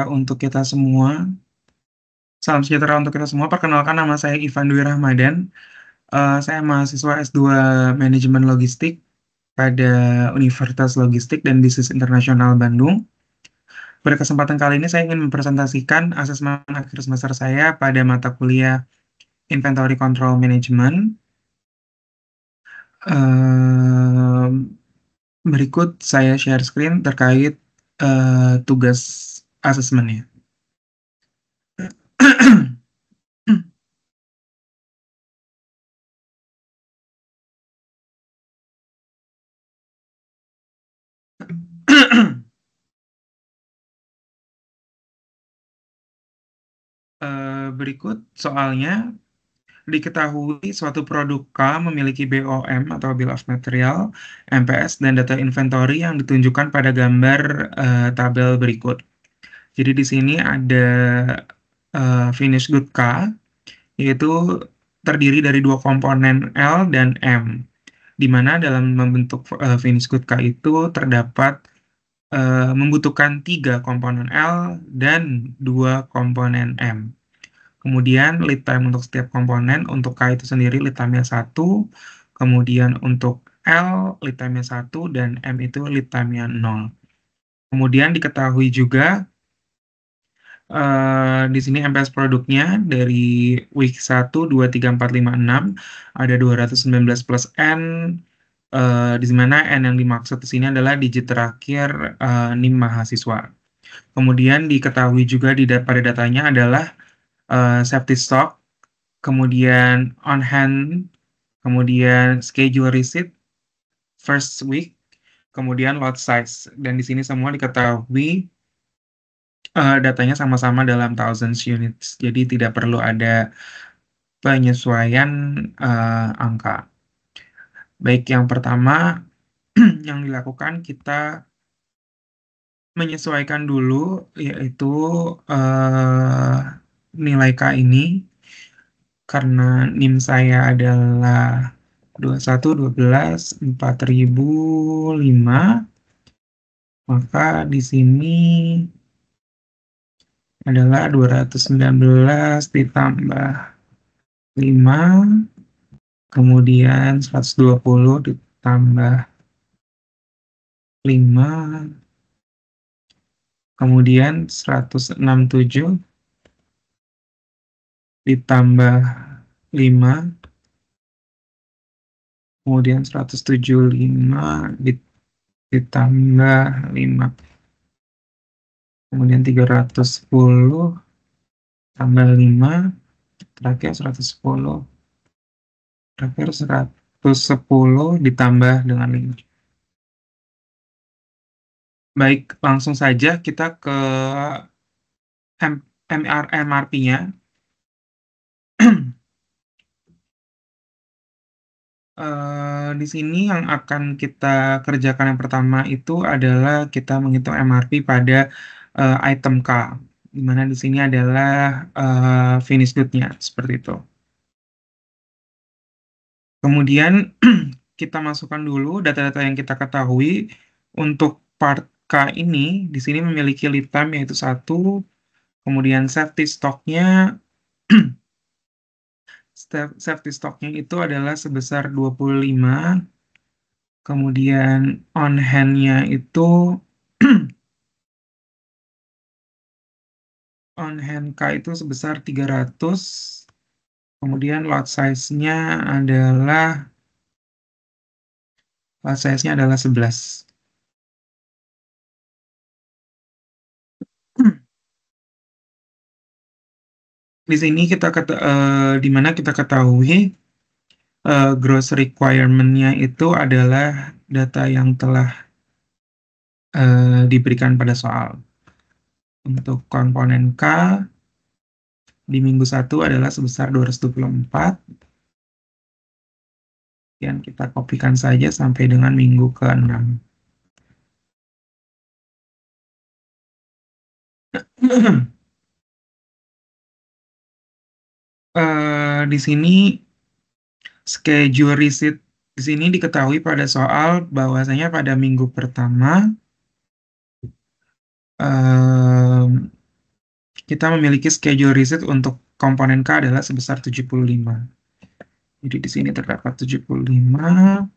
untuk kita semua. Salam sejahtera untuk kita semua. Perkenalkan, nama saya Ivan Dwi Rahmadan. Saya mahasiswa S2 Manajemen Logistik pada Universitas Logistik dan Bisnis Internasional Bandung. Pada kesempatan kali ini saya ingin mempresentasikan asesmen akhir semester saya pada mata kuliah Inventory Control Management. Berikut saya share screen terkait tugas asesmennya. Berikut soalnya. Diketahui suatu produk K memiliki BOM atau Bill of Material, MPS, dan data inventory yang ditunjukkan pada gambar tabel berikut. Jadi di sini ada finished good K, yaitu terdiri dari dua komponen L dan M, di mana dalam membentuk finished good K itu terdapat membutuhkan 3 komponen L dan 2 komponen M. Kemudian lead time untuk setiap komponen, untuk K itu sendiri lead time-nya 1, kemudian untuk L lead time-nya 1, dan M itu lead time-nya 0. Kemudian diketahui juga di sini MPS produknya dari week 1, 2, 3, 4, 5, 6 ada 219 plus N, di mana N yang dimaksud di sini adalah digit terakhir NIM mahasiswa. Kemudian diketahui juga pada datanya adalah safety stock, kemudian on hand, kemudian schedule receipt, first week, kemudian lot size. Dan di sini semua diketahui datanya sama-sama dalam thousands units, jadi tidak perlu ada penyesuaian angka. Baik, yang pertama yang dilakukan kita menyesuaikan dulu, yaitu nilai K ini, karena NIM saya adalah 21, 12, 4005, maka di sini adalah 219 ditambah 5, kemudian 120 ditambah 5, kemudian 167 ditambah 5, kemudian 175 ditambah 5, kemudian 310 tambah 5, terakhir 110, terakhir 110 ditambah dengan 5. Baik, langsung saja kita ke MRP-nya. Di sini yang akan kita kerjakan yang pertama itu adalah kita menghitung MRP pada item K, di mana di sini adalah finish good-nya, seperti itu. Kemudian kita masukkan dulu data-data yang kita ketahui. Untuk part K ini, di sini memiliki lead time yaitu 1, kemudian safety stock-nya itu adalah sebesar 25, kemudian on hand-nya itu on hand K itu sebesar 300, kemudian lot size-nya adalah 11. Di sini di mana kita ketahui gross requirement-nya itu adalah data yang telah diberikan pada soal. Untuk komponen K di minggu 1 adalah sebesar 224. Dan kita kopikan saja sampai dengan minggu ke-6. Di sini schedule receipt di sini diketahui pada soal bahwasanya pada minggu pertama kita memiliki schedule receipt untuk komponen K adalah sebesar 75. Jadi di sini terdapat 75.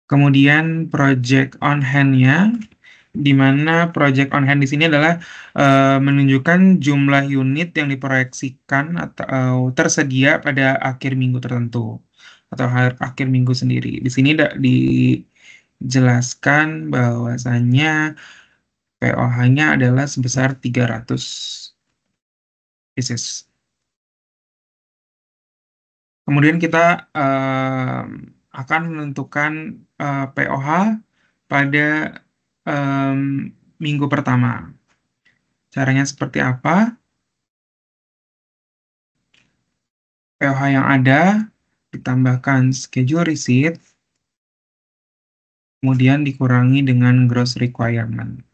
Kemudian project on hand-nya, di mana project on hand di sini adalah menunjukkan jumlah unit yang diproyeksikan atau tersedia pada akhir minggu tertentu atau akhir minggu sendiri. Di sini dijelaskan bahwasannya POH-nya adalah sebesar 300 pieces. Kemudian kita akan menentukan POH pada minggu pertama. Caranya seperti apa? POH yang ada ditambahkan schedule receipt, kemudian dikurangi dengan gross requirement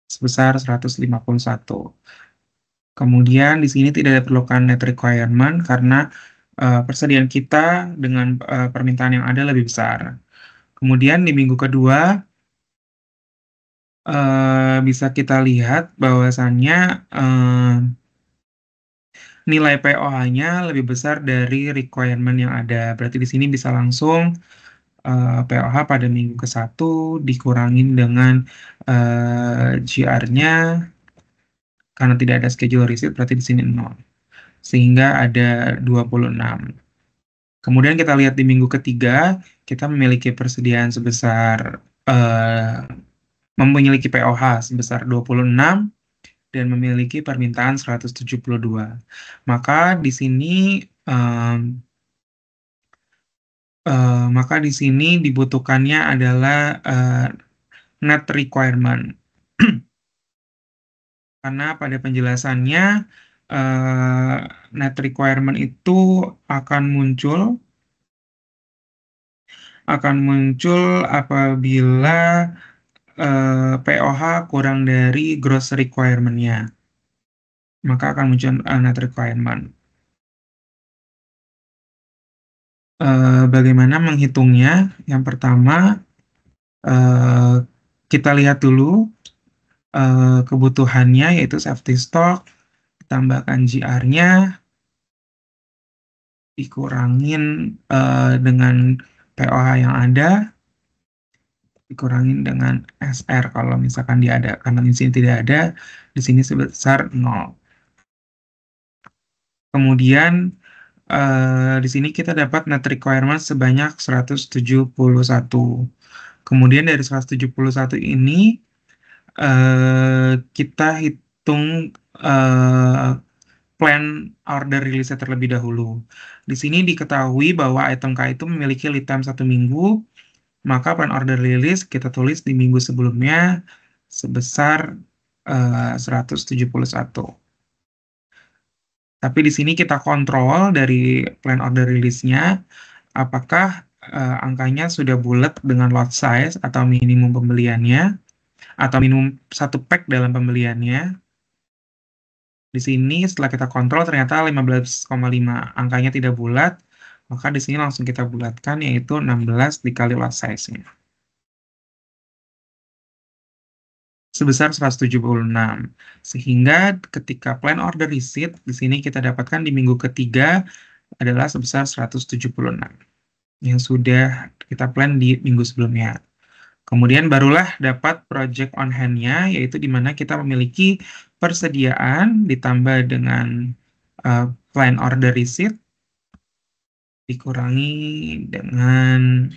sebesar 151. Kemudian di sini tidak diperlukan net requirement karena persediaan kita dengan permintaan yang ada lebih besar. Kemudian di minggu kedua bisa kita lihat bahwasannya nilai POH-nya lebih besar dari requirement yang ada. Berarti di sini bisa langsung POH pada minggu ke-1 dikurangin dengan GR-nya karena tidak ada schedule receipt, berarti di sini 0. Sehingga ada 26. Kemudian kita lihat di minggu ketiga, kita memiliki persediaan sebesar memiliki POH sebesar 26 dan memiliki permintaan 172. Maka di sini dibutuhkannya adalah net requirement. Karena pada penjelasannya net requirement itu akan muncul apabila POH kurang dari gross requirement-nya. Maka akan muncul net requirement. Bagaimana menghitungnya? Yang pertama, kita lihat dulu kebutuhannya, yaitu safety stock, tambahkan GR-nya, dikurangin dengan POH yang ada, dikurangin dengan SR kalau misalkan dia ada, karena di sini tidak ada, di sini sebesar 0. Kemudian di sini kita dapat net requirement sebanyak 171. Kemudian dari 171 ini kita hitung plan order release terlebih dahulu. Di sini diketahui bahwa item K itu memiliki lead time 1 minggu, maka plan order release kita tulis di minggu sebelumnya sebesar 171. Tapi di sini kita kontrol dari plan order release-nya, apakah angkanya sudah bulat dengan lot size atau minimum pembeliannya, atau minimum 1 pack dalam pembeliannya. Di sini setelah kita kontrol ternyata 15,5 angkanya tidak bulat, maka di sini langsung kita bulatkan, yaitu 16 dikali lot size-nya. Sebesar 176. Sehingga ketika plan order receipt, di sini kita dapatkan di minggu ketiga adalah sebesar 176. Yang sudah kita plan di minggu sebelumnya. Kemudian barulah dapat project on hand-nya, yaitu di mana kita memiliki persediaan ditambah dengan plan order receipt, dikurangi dengan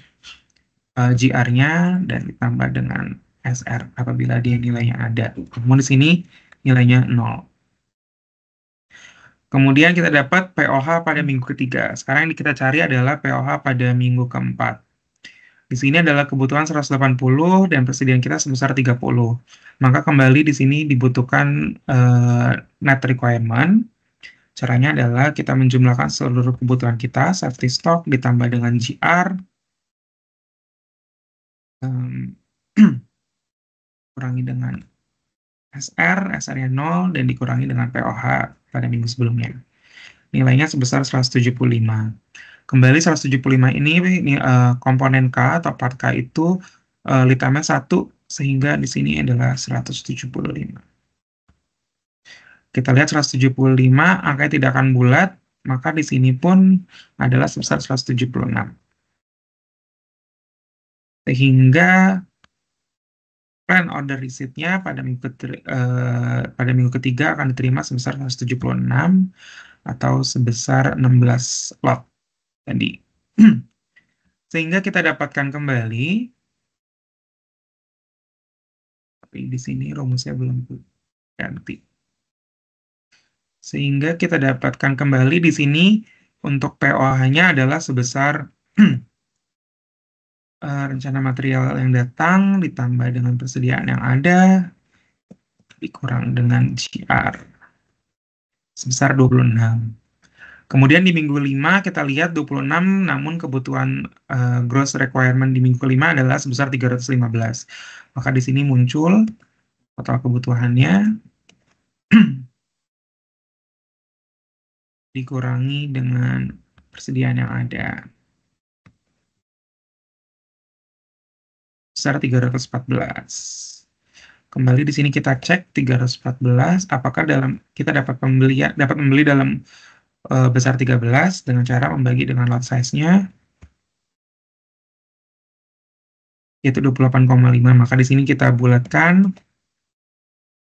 GR-nya, dan ditambah dengan SR apabila dia nilainya ada. Kemudian di sini nilainya 0. Kemudian kita dapat POH pada minggu ketiga. Sekarang yang kita cari adalah POH pada minggu keempat. Di sini adalah kebutuhan 180 dan persediaan kita sebesar 30. Maka kembali di sini dibutuhkan net requirement. Caranya adalah kita menjumlahkan seluruh kebutuhan kita, safety stock ditambah dengan GR, kurangi dengan SR-nya 0, dan dikurangi dengan POH pada minggu sebelumnya. Nilainya sebesar 175. Kembali 175 ini komponen K atau part K itu lead time-nya 1 sehingga di sini adalah 175. Kita lihat 175, angkanya tidak akan bulat, maka di sini pun adalah sebesar 176. Sehingga plan order receipt-nya pada minggu ketiga akan diterima sebesar 176 atau sebesar 16 lot tadi. Sehingga kita dapatkan kembali, tapi di sini rumusnya belum ganti. Sehingga kita dapatkan kembali di sini untuk POH-nya adalah sebesar rencana material yang datang ditambah dengan persediaan yang ada dikurang dengan GR sebesar 26. Kemudian di minggu 5 kita lihat 26, namun kebutuhan gross requirement di minggu kelima adalah sebesar 315. Maka di sini muncul total kebutuhannya dikurangi dengan persediaan yang ada. Sebesar 314. Kembali di sini kita cek 314, apakah kita dapat membeli dalam besar 13 dengan cara membagi dengan lot size-nya, yaitu 28,5. Maka di sini kita bulatkan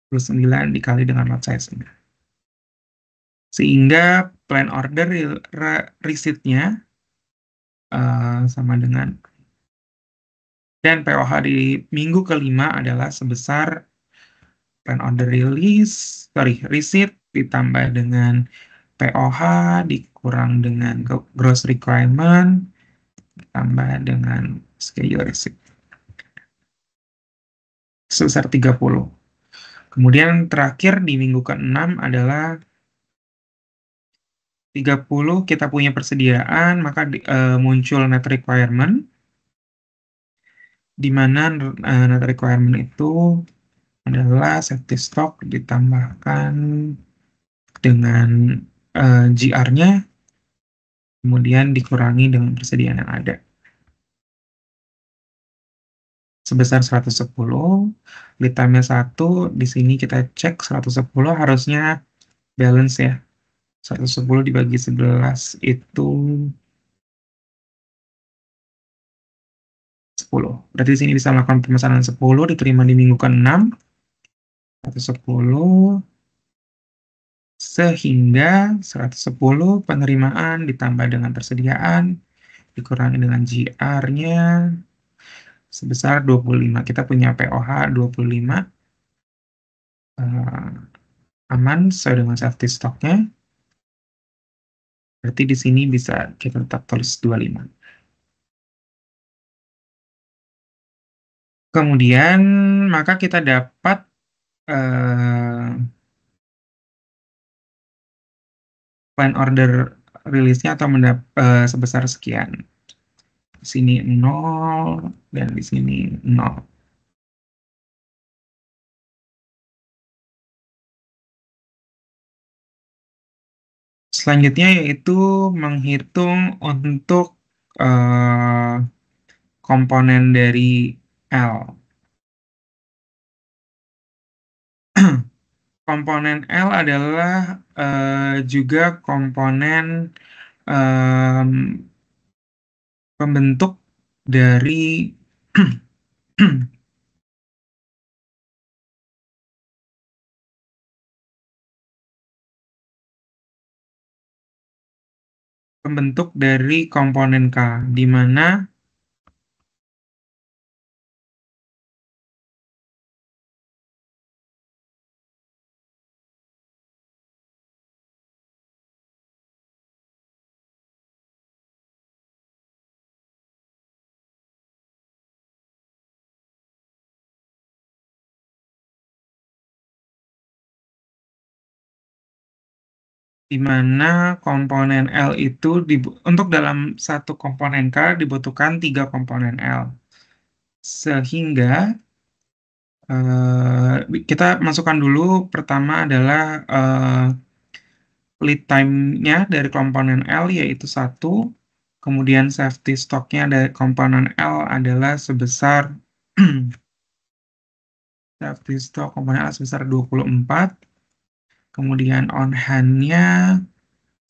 29 dikali dengan lot size-nya. Sehingga plan order receipt-nya sama dengan, dan POH di minggu kelima adalah sebesar plan order receipt ditambah dengan POH dikurang dengan gross requirement ditambah dengan schedule receipt sebesar 30. Kemudian terakhir di minggu ke-6 adalah 30, kita punya persediaan, maka muncul net requirement, di mana net requirement itu adalah safety stock ditambahkan dengan GR-nya, kemudian dikurangi dengan persediaan yang ada. Sebesar 110, lead time-nya 1, di sini kita cek 110 harusnya balance ya. 110 dibagi 11 itu 10. Berarti di sini bisa melakukan pemesanan 10, diterima di minggu ke-6. 110 sehingga 110 penerimaan ditambah dengan persediaan dikurangi dengan GR-nya sebesar 25. Kita punya POH 25 aman sesuai dengan safety stock-nya. Berarti di sini bisa kita tetap tulis 25. Kemudian maka kita dapat plan order rilisnya atau sebesar sekian. Di sini 0 dan di sini 0. Selanjutnya yaitu menghitung untuk komponen dari L. Komponen L adalah juga komponen pembentuk dari komponen K, di mana komponen L itu untuk dalam satu komponen K dibutuhkan 3 komponen L. Sehingga kita masukkan dulu, pertama adalah lead time-nya dari komponen L yaitu 1, kemudian safety stock-nya dari komponen L adalah sebesar Safety stock komponen L sebesar 24. Kemudian on hand-nya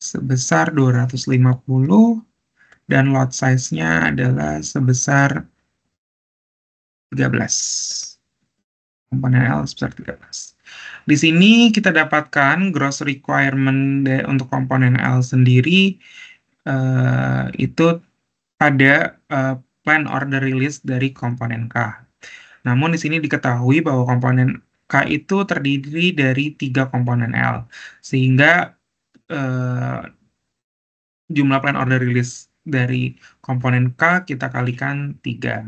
sebesar 250. Dan lot size-nya adalah sebesar 13. Komponen L sebesar 13. Di sini kita dapatkan gross requirement untuk komponen L sendiri itu pada plan order release dari komponen K. Namun di sini diketahui bahwa komponen K itu terdiri dari 3 komponen L, sehingga jumlah plan order release dari komponen K kita kalikan 3.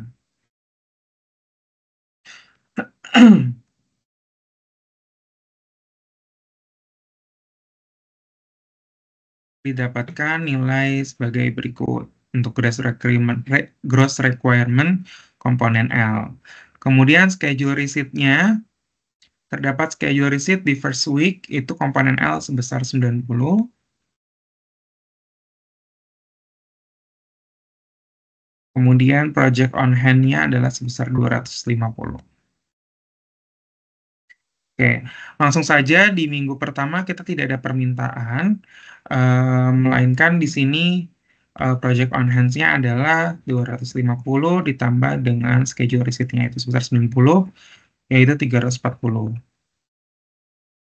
Didapatkan nilai sebagai berikut untuk gross requirement komponen L. Kemudian schedule receipt-nya, terdapat schedule receipt di first week itu komponen L sebesar 90. Kemudian project on hand-nya adalah sebesar 250. Oke, langsung saja di minggu pertama kita tidak ada permintaan, melainkan di sini project on hand-nya adalah 250 ditambah dengan schedule receipt-nya itu sebesar 90, yaitu 340.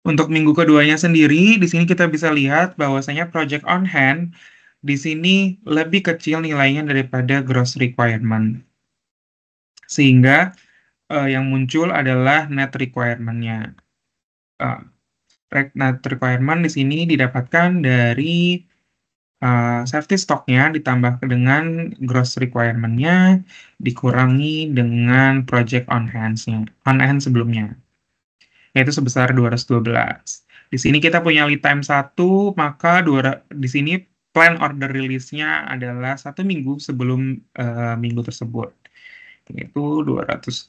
Untuk minggu keduanya sendiri, di sini kita bisa lihat bahwasanya project on hand di sini lebih kecil nilainya daripada gross requirement. Sehingga yang muncul adalah net requirement-nya. Net requirement di sini didapatkan dari safety stock-nya ditambah dengan gross requirement-nya dikurangi dengan project on hand sebelumnya, yaitu sebesar 212. Di sini kita punya lead time 1, maka di sini plan order release-nya adalah 1 minggu sebelum minggu tersebut, yaitu 212.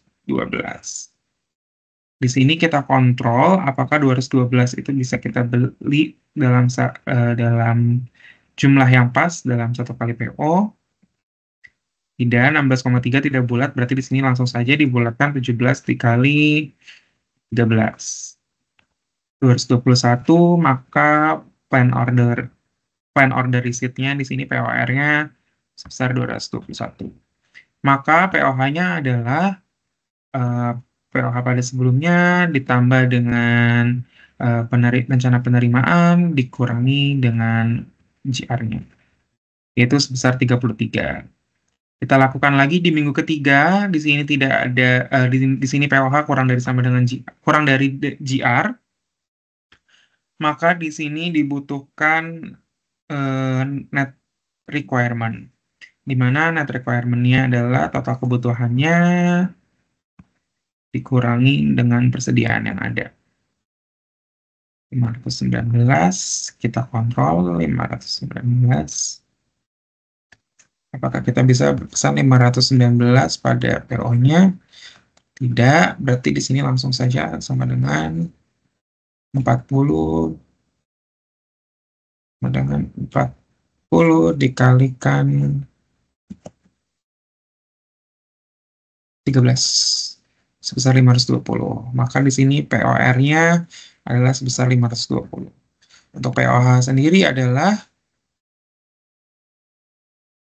Di sini kita kontrol apakah 212 itu bisa kita beli dalam jumlah yang pas dalam satu kali PO. Tidak, 16,3 tidak bulat, berarti di sini langsung saja dibulatkan 17 dikali 13. 221, maka plan order receipt-nya di sini POR-nya sebesar 221. Maka POH-nya adalah POH pada sebelumnya ditambah dengan rencana penerimaan dikurangi dengan GR-nya, yaitu sebesar 33. Kita lakukan lagi di minggu ketiga. Di sini tidak ada di sini POH kurang dari GR. Maka di sini dibutuhkan net requirement, di mana net requirement-nya adalah total kebutuhannya dikurangi dengan persediaan yang ada. 519, kita kontrol 519. Apakah kita bisa pesan 519 pada PO-nya? Tidak, berarti di sini langsung saja sama dengan 40 dikalikan 13 sebesar 520. Maka di sini POR-nya adalah sebesar 520. Untuk POH sendiri adalah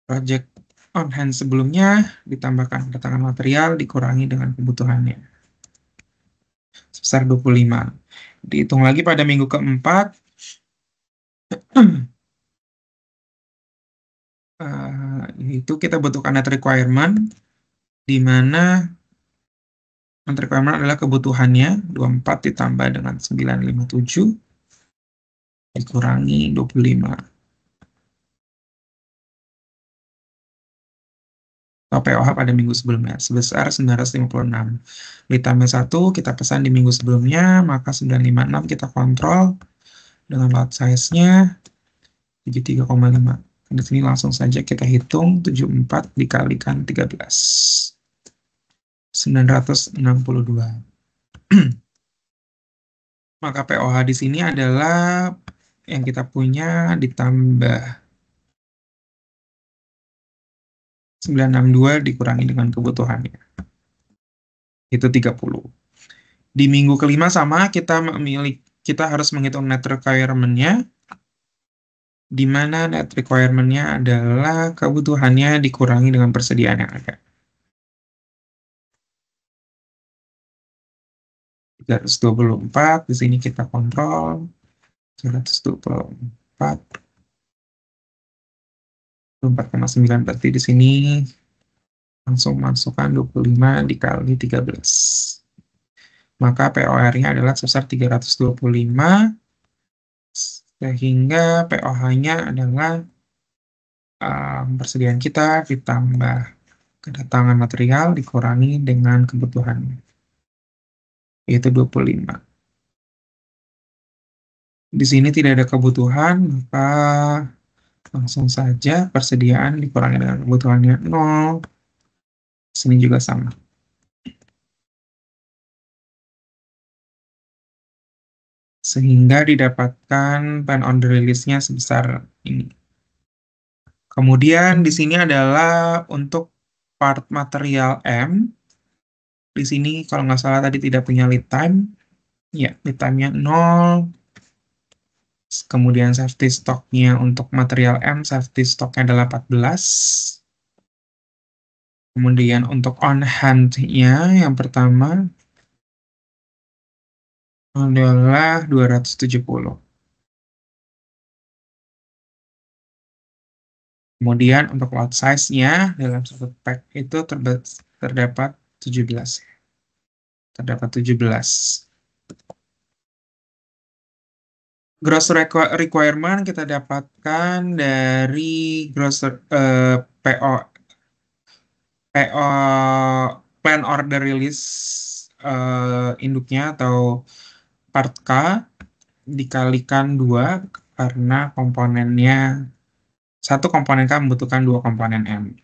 project on hand sebelumnya ditambahkan kedatangan material dikurangi dengan kebutuhannya sebesar 25. Dihitung lagi pada minggu keempat, itu kita butuhkan net requirement, di mana net requirement adalah kebutuhannya 24 ditambah dengan 957 dikurangi 25. Atau POH pada minggu sebelumnya sebesar 956. Ditambah 1 kita pesan di minggu sebelumnya, maka 956 kita kontrol dengan lot size-nya 73,5. Di sini langsung saja kita hitung 74 dikalikan 13. 962. Maka POH di sini adalah yang kita punya ditambah 962 dikurangi dengan kebutuhannya. Itu 30. Di minggu kelima sama kita harus menghitung net requirement-nya, di mana net requirement-nya adalah kebutuhannya dikurangi dengan persediaan yang ada. 324, di sini kita kontrol. 324, 4,9, berarti di sini langsung masukkan 25 dikali 13. Maka POR-nya adalah sebesar 325, sehingga POH-nya adalah persediaan kita ditambah kedatangan material dikurangi dengan kebutuhan, yaitu 25. Di sini tidak ada kebutuhan, maka langsung saja persediaan dikurangi dengan kebutuhannya 0. Di sini juga sama. Sehingga didapatkan plan on the release-nya sebesar ini. Kemudian di sini adalah untuk part material M. Di sini kalau nggak salah tadi tidak punya lead time. Ya, lead time-nya 0. Kemudian safety stock-nya untuk material M, safety stock-nya adalah 14. Kemudian untuk on hand-nya yang pertama adalah 270. Kemudian untuk lot size-nya dalam satu pack itu terdapat 17. Terdapat 17. Gross requirement kita dapatkan dari gross PO plan order release induknya atau part K dikalikan 2 karena komponennya satu komponen K membutuhkan 2 komponen M.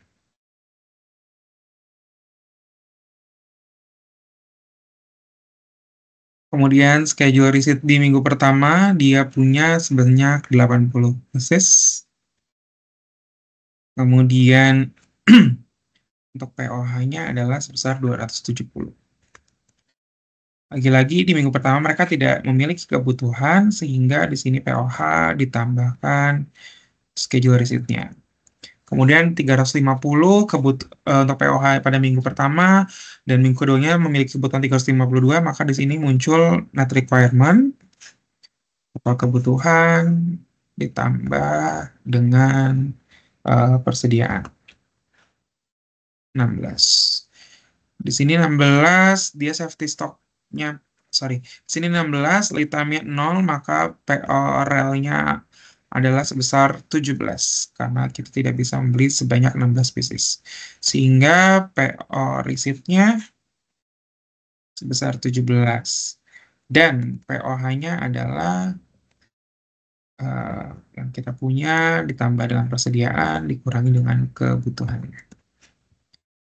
Kemudian schedule receipt di minggu pertama dia punya sebanyak 80 pieces. Kemudian untuk POH-nya adalah sebesar 270. Lagi-lagi di minggu pertama mereka tidak memiliki kebutuhan sehingga di sini POH ditambahkan schedule receipt-nya. Kemudian 350 untuk POH pada minggu pertama dan minggu keduanya memiliki kebutuhan 352, maka di sini muncul net requirement atau kebutuhan ditambah dengan persediaan 16. Di sini 16 dia safety stock-nya di sini 16 lead time-nya 0, maka PORL-nya adalah sebesar 17 karena kita tidak bisa membeli sebanyak 16 pieces. Sehingga PO receipt-nya sebesar 17 dan POH-nya adalah yang kita punya ditambah dengan persediaan dikurangi dengan kebutuhannya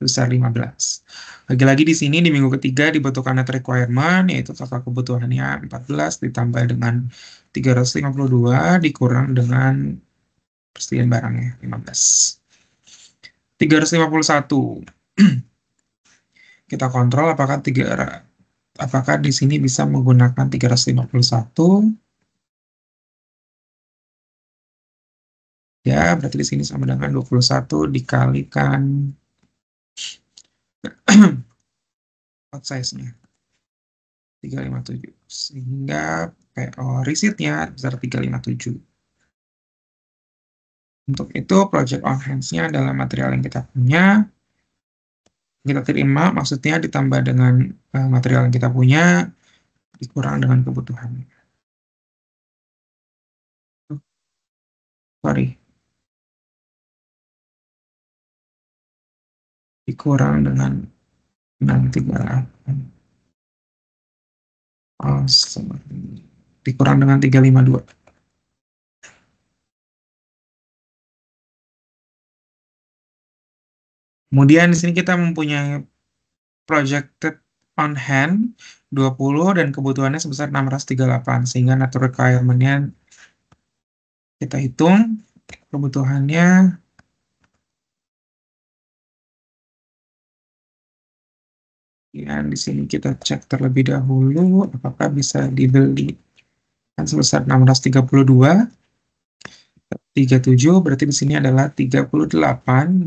besar 15. Lagi-lagi di sini di minggu ketiga dibutuhkan net requirement yaitu total kebutuhannya 14 ditambah dengan 352 dikurang dengan persediaan barangnya 15. 351. Kita kontrol apakah di sini bisa menggunakan 351. Ya, berarti di sini sama dengan 21 dikalikan lot size-nya 357. Sehingga PO receipt-nya besar 357. Untuk itu, project on hands-nya adalah material yang kita punya. Kita terima, maksudnya ditambah dengan material yang kita punya, dikurang dengan kebutuhan. Sorry. Dikurang dengan 638. Oh, dikurang dengan 352. Kemudian di sini kita mempunyai projected on hand 20 dan kebutuhannya sebesar 638 sehingga net requirement-nya kita hitung kebutuhannya Dan di sini kita cek terlebih dahulu apakah bisa dibeli. Kan sebesar 632,37 berarti di sini adalah 38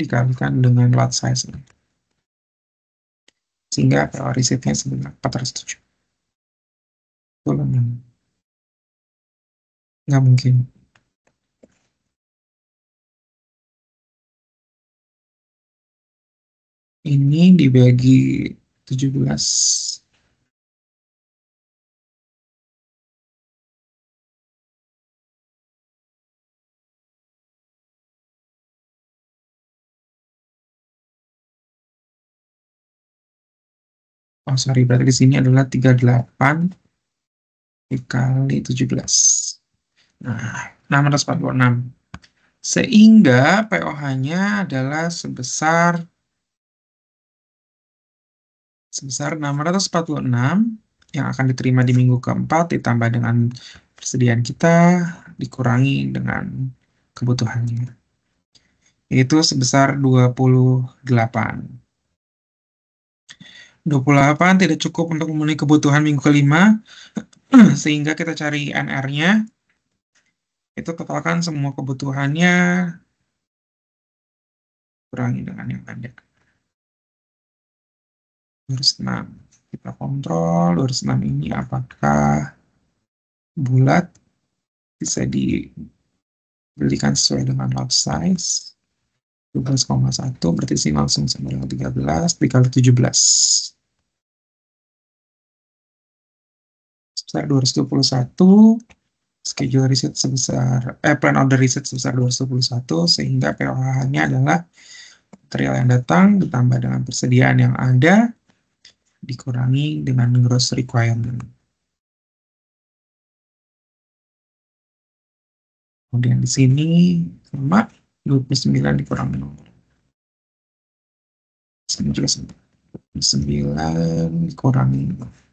dikalikan dengan lot size. Sehingga kalau risetnya sebenarnya 407. Betul, nggak mungkin. Ini dibagi 17. Oh, sorry, berarti di sini adalah 38 dikali 17. Nah, 646. Sehingga POH-nya adalah sebesar 646 yang akan diterima di minggu keempat ditambah dengan persediaan kita dikurangi dengan kebutuhannya. Itu sebesar 28. 28 tidak cukup untuk memenuhi kebutuhan minggu kelima, sehingga kita cari NR-nya. Itu totalkan semua kebutuhannya, kurangi dengan yang ada. 206. Kita kontrol 206 ini apakah bulat, bisa dibelikan sesuai dengan lot size. 12,1 berarti sini langsung sama dengan 13 dikali 17. Sebesar 221. Schedule reset plan order reset sebesar 221 sehingga POH-nya adalah material yang datang ditambah dengan persediaan yang ada dikurangi dengan gross requirement. Kemudian di sini sama 29 dikurangi 0. Sini juga 9 dikurangi 0.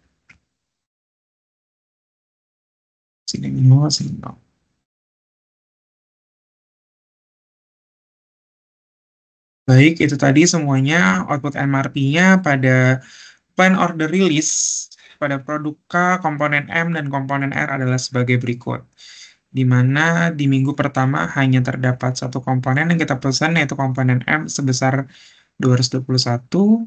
Sini 0, sini 0. Baik, itu tadi semuanya output MRP-nya pada plan order release pada produk K, komponen M, dan komponen R adalah sebagai berikut. Di mana di minggu pertama hanya terdapat satu komponen yang kita pesan, yaitu komponen M sebesar 221.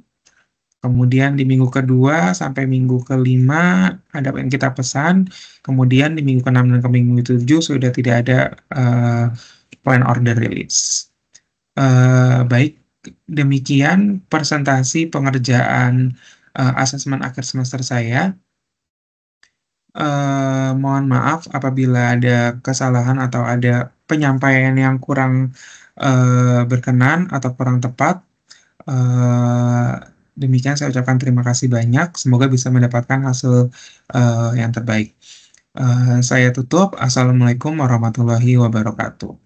Kemudian di minggu kedua sampai minggu kelima ada yang kita pesan. Kemudian di minggu ke-6 dan ke minggu ke-7 sudah tidak ada plan order release. Baik, demikian presentasi pengerjaan asesmen akhir semester saya. Mohon maaf apabila ada kesalahan atau ada penyampaian yang kurang berkenan atau kurang tepat. Demikian saya ucapkan terima kasih banyak. Semoga bisa mendapatkan hasil yang terbaik. Saya tutup. Assalamualaikum warahmatullahi wabarakatuh.